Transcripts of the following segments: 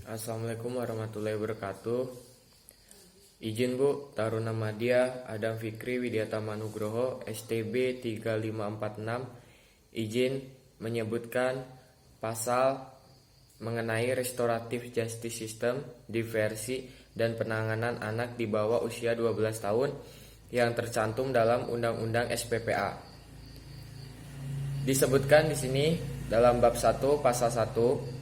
Assalamualaikum warahmatullahi wabarakatuh. Izin Bu, Taruna Madya Adam Fikri Widyatama Nugroho STB 3546 izin menyebutkan pasal mengenai restoratif justice system, diversi, dan penanganan anak di bawah usia 12 tahun yang tercantum dalam Undang-Undang SPPA. Disebutkan di sini dalam bab 1 pasal 1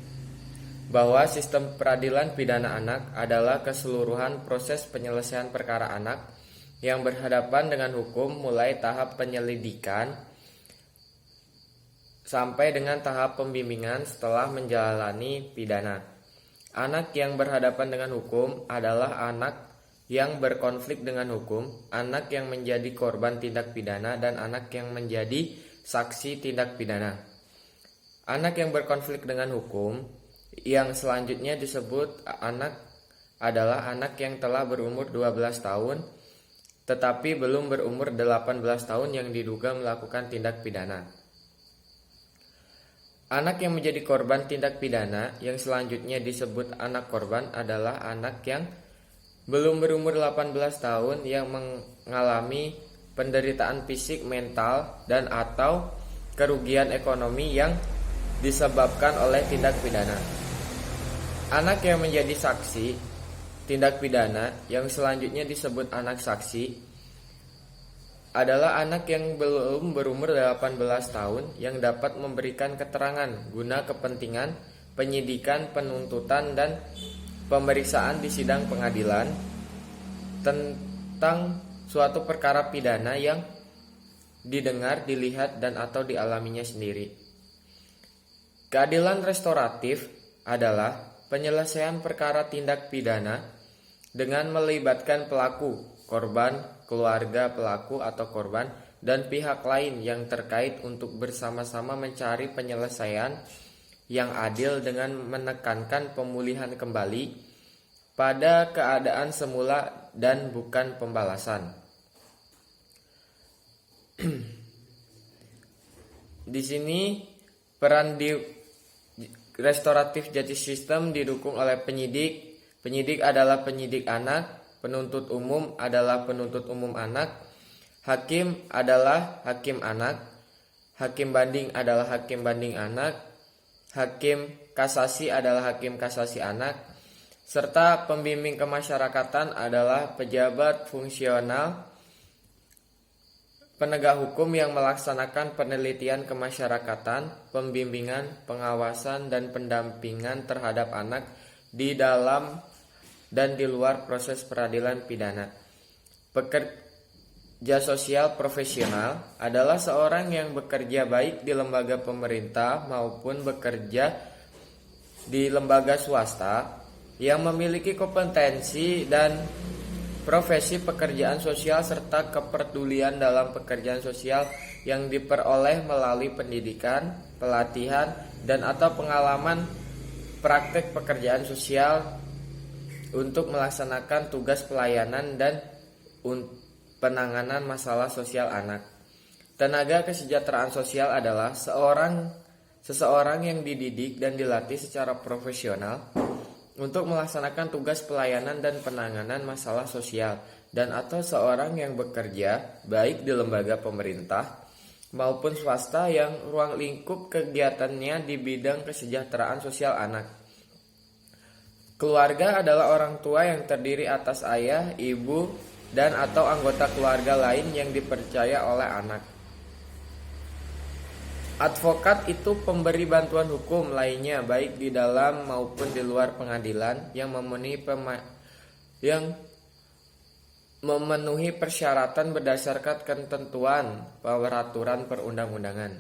bahwa sistem peradilan pidana anak adalah keseluruhan proses penyelesaian perkara anak yang berhadapan dengan hukum mulai tahap penyelidikan sampai dengan tahap pembimbingan setelah menjalani pidana. Anak yang berhadapan dengan hukum adalah anak yang berkonflik dengan hukum, anak yang menjadi korban tindak pidana, dan anak yang menjadi saksi tindak pidana. Anak yang berkonflik dengan hukum yang selanjutnya disebut anak adalah anak yang telah berumur 12 tahun tetapi belum berumur 18 tahun yang diduga melakukan tindak pidana. Anak yang menjadi korban tindak pidana yang selanjutnya disebut anak korban adalah anak yang belum berumur 18 tahun yang mengalami penderitaan fisik, mental, dan atau kerugian ekonomi yang disebabkan oleh tindak pidana. Anak yang menjadi saksi tindak pidana yang selanjutnya disebut anak saksi adalah anak yang belum berumur 18 tahun yang dapat memberikan keterangan guna kepentingan penyidikan, penuntutan, dan pemeriksaan di sidang pengadilan tentang suatu perkara pidana yang didengar, dilihat, dan atau dialaminya sendiri. Keadilan restoratif adalah penyelesaian perkara tindak pidana dengan melibatkan pelaku, korban, keluarga pelaku atau korban, dan pihak lain yang terkait untuk bersama-sama mencari penyelesaian yang adil dengan menekankan pemulihan kembali pada keadaan semula dan bukan pembalasan. Di sini peran di restoratif justice system didukung oleh penyidik. Penyidik adalah penyidik anak, penuntut umum adalah penuntut umum anak, hakim adalah hakim anak, hakim banding adalah hakim banding anak, hakim kasasi adalah hakim kasasi anak, serta pembimbing kemasyarakatan adalah pejabat fungsional penegak hukum yang melaksanakan penelitian kemasyarakatan, pembimbingan, pengawasan, dan pendampingan terhadap anak di dalam dan di luar proses peradilan pidana. Pekerja sosial profesional adalah seorang yang bekerja baik di lembaga pemerintah maupun bekerja di lembaga swasta yang memiliki kompetensi dan profesi pekerjaan sosial serta kepedulian dalam pekerjaan sosial yang diperoleh melalui pendidikan, pelatihan, dan atau pengalaman praktek pekerjaan sosial untuk melaksanakan tugas pelayanan dan penanganan masalah sosial anak. Tenaga kesejahteraan sosial adalah seseorang yang dididik dan dilatih secara profesional untuk melaksanakan tugas pelayanan dan penanganan masalah sosial, dan atau seorang yang bekerja baik di lembaga pemerintah maupun swasta yang ruang lingkup kegiatannya di bidang kesejahteraan sosial anak. Keluarga adalah orang tua yang terdiri atas ayah, ibu, dan atau anggota keluarga lain yang dipercaya oleh anak. Advokat itu pemberi bantuan hukum lainnya baik di dalam maupun di luar pengadilan yang memenuhi persyaratan berdasarkan ketentuan peraturan perundang-undangan.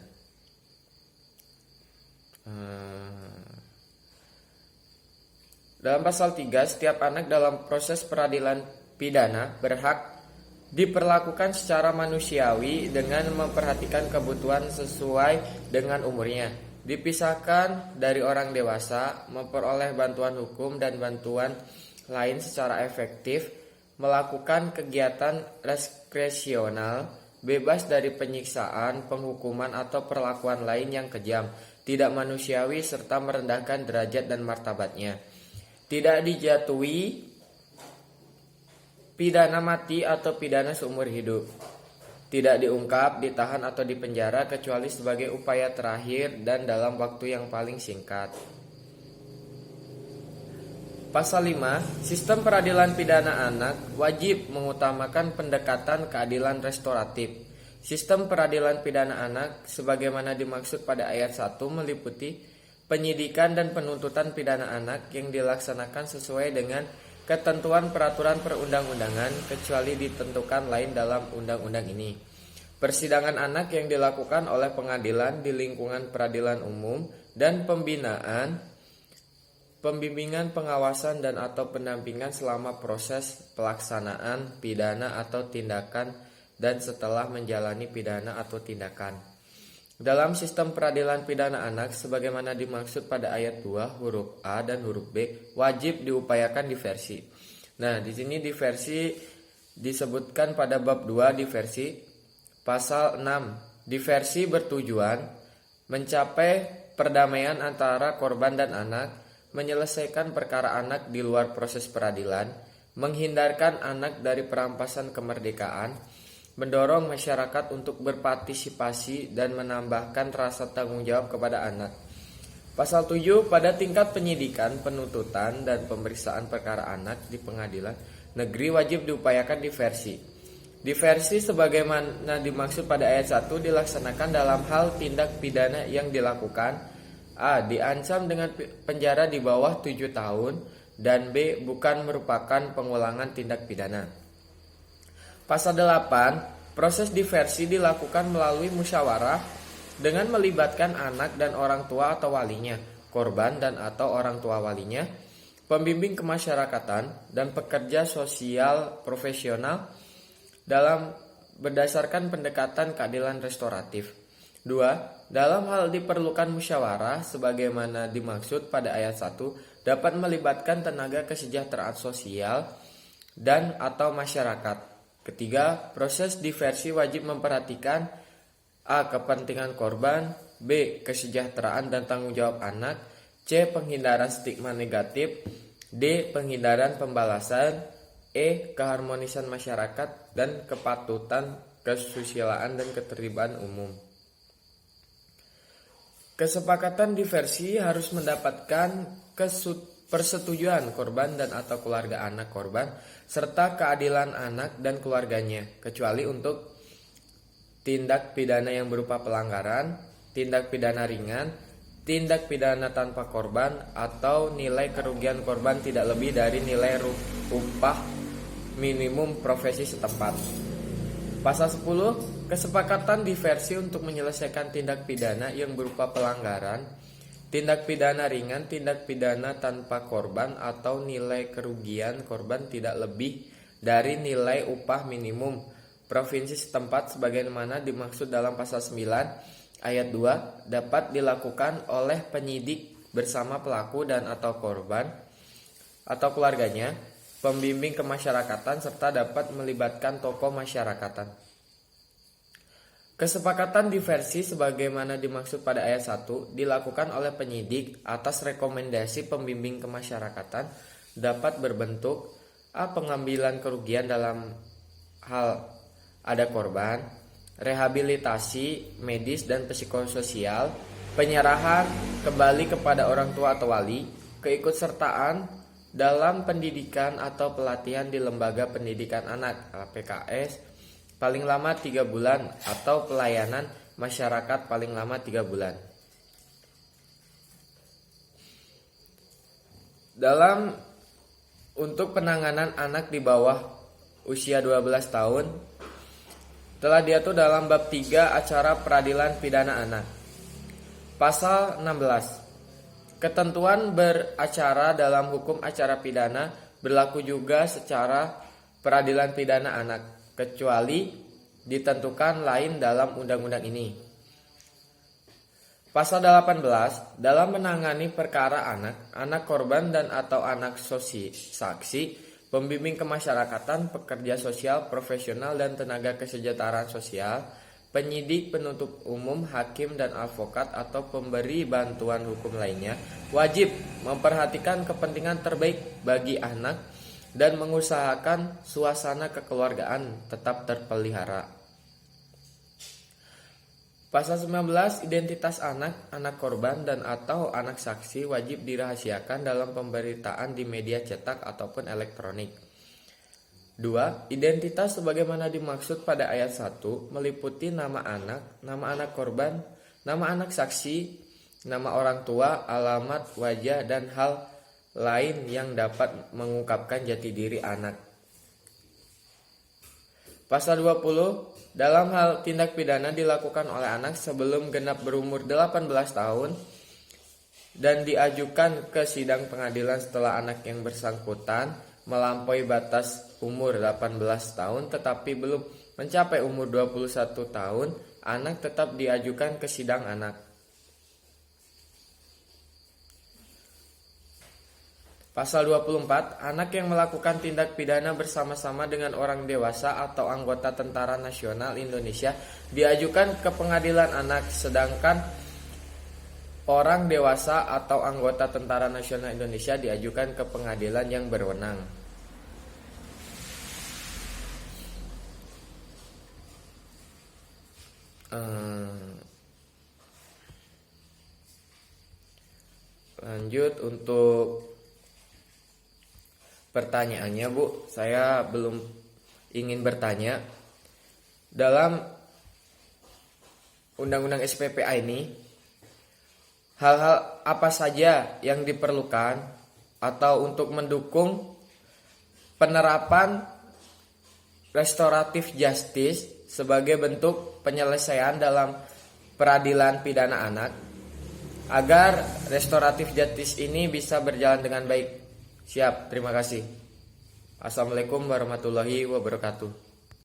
Dalam pasal 3, setiap anak dalam proses peradilan pidana berhak diperlakukan secara manusiawi dengan memperhatikan kebutuhan sesuai dengan umurnya, dipisahkan dari orang dewasa, memperoleh bantuan hukum dan bantuan lain secara efektif, melakukan kegiatan rekreasional, bebas dari penyiksaan, penghukuman atau perlakuan lain yang kejam, tidak manusiawi serta merendahkan derajat dan martabatnya. tidak dijatuhi pidana mati atau pidana seumur hidup, tidak diungkap, ditahan atau dipenjara kecuali sebagai upaya terakhir dan dalam waktu yang paling singkat. Pasal 5, sistem peradilan pidana anak wajib mengutamakan pendekatan keadilan restoratif. Sistem peradilan pidana anak sebagaimana dimaksud pada ayat 1 meliputi penyidikan dan penuntutan pidana anak yang dilaksanakan sesuai dengan ketentuan peraturan perundang-undangan kecuali ditentukan lain dalam undang-undang ini. Persidangan anak yang dilakukan oleh pengadilan di lingkungan peradilan umum dan pembimbingan, pengawasan dan atau pendampingan selama proses pelaksanaan pidana atau tindakan dan setelah menjalani pidana atau tindakan. Dalam sistem peradilan pidana anak sebagaimana dimaksud pada ayat 2 huruf A dan huruf B wajib diupayakan diversi. Nah, di sini diversi disebutkan pada bab 2 diversi pasal 6. Diversi bertujuan mencapai perdamaian antara korban dan anak, menyelesaikan perkara anak di luar proses peradilan, menghindarkan anak dari perampasan kemerdekaan, mendorong masyarakat untuk berpartisipasi dan menambahkan rasa tanggung jawab kepada anak. Pasal 7, pada tingkat penyidikan, penuntutan, dan pemeriksaan perkara anak di pengadilan negeri wajib diupayakan diversi. Diversi sebagaimana dimaksud pada ayat 1 dilaksanakan dalam hal tindak pidana yang dilakukan A. Diancam dengan penjara di bawah 7 tahun dan B. Bukan merupakan pengulangan tindak pidana. Pasal 8, proses diversi dilakukan melalui musyawarah dengan melibatkan anak dan orang tua atau walinya, korban dan atau orang tua walinya, pembimbing kemasyarakatan, dan pekerja sosial profesional dalam berdasarkan pendekatan keadilan restoratif. 2. Dalam hal diperlukan musyawarah sebagaimana dimaksud pada ayat 1 dapat melibatkan tenaga kesejahteraan sosial dan atau masyarakat. Ketiga, proses diversi wajib memperhatikan A. Kepentingan korban, B. Kesejahteraan dan tanggung jawab anak, C. Penghindaran stigma negatif, D. Penghindaran pembalasan, E. Keharmonisan masyarakat dan kepatutan, kesusilaan dan keterlibatan umum. Kesepakatan diversi harus mendapatkan persetujuan korban dan atau keluarga anak korban serta keadilan anak dan keluarganya, kecuali untuk tindak pidana yang berupa pelanggaran, tindak pidana ringan, tindak pidana tanpa korban, atau nilai kerugian korban tidak lebih dari nilai upah minimum profesi setempat. Pasal 10, kesepakatan diversi untuk menyelesaikan tindak pidana yang berupa pelanggaran, tindak pidana ringan, tindak pidana tanpa korban, atau nilai kerugian korban tidak lebih dari nilai upah minimum provinsi setempat sebagaimana dimaksud dalam pasal 9 ayat 2 dapat dilakukan oleh penyidik bersama pelaku dan atau korban atau keluarganya, pembimbing kemasyarakatan, serta dapat melibatkan tokoh masyarakatan. Kesepakatan diversi sebagaimana dimaksud pada ayat 1 dilakukan oleh penyidik atas rekomendasi pembimbing kemasyarakatan dapat berbentuk A. Pengambilan kerugian dalam hal ada korban, rehabilitasi medis dan psikososial, penyerahan kembali kepada orang tua atau wali, keikutsertaan dalam pendidikan atau pelatihan di lembaga pendidikan anak (PKS) paling lama 3 bulan atau pelayanan masyarakat paling lama 3 bulan. Untuk penanganan anak di bawah usia 12 tahun telah diatur dalam bab 3 acara peradilan pidana anak. Pasal 16. Ketentuan beracara dalam hukum acara pidana berlaku juga secara peradilan pidana anak, kecuali ditentukan lain dalam undang-undang ini. Pasal 18, dalam menangani perkara anak korban dan atau anak saksi, pembimbing kemasyarakatan, pekerja sosial profesional dan tenaga kesejahteraan sosial, penyidik, penuntut umum, hakim, dan advokat atau pemberi bantuan hukum lainnya wajib memperhatikan kepentingan terbaik bagi anak dan mengusahakan suasana kekeluargaan tetap terpelihara. Pasal 19, identitas anak, anak korban, dan atau anak saksi wajib dirahasiakan dalam pemberitaan di media cetak ataupun elektronik. 2. Identitas sebagaimana dimaksud pada ayat 1 meliputi nama anak korban, nama anak saksi, nama orang tua, alamat, wajah, dan hal lain yang dapat mengungkapkan jati diri anak. Pasal 20, dalam hal tindak pidana dilakukan oleh anak sebelum genap berumur 18 tahun dan diajukan ke sidang pengadilan setelah anak yang bersangkutan melampaui batas umur 18 tahun tetapi belum mencapai umur 21 tahun, anak tetap diajukan ke sidang anak. Pasal 24, anak yang melakukan tindak pidana bersama-sama dengan orang dewasa atau anggota Tentara Nasional Indonesia diajukan ke pengadilan anak, sedangkan orang dewasa atau anggota Tentara Nasional Indonesia diajukan ke pengadilan yang berwenang. Lanjut untuk pertanyaannya, Bu. Saya belum ingin bertanya. Dalam Undang-Undang SPPA ini, hal-hal apa saja yang diperlukan atau untuk mendukung penerapan restoratif justice sebagai bentuk penyelesaian dalam peradilan pidana anak agar restoratif justice ini bisa berjalan dengan baik? Siap, terima kasih. Assalamualaikum warahmatullahi wabarakatuh.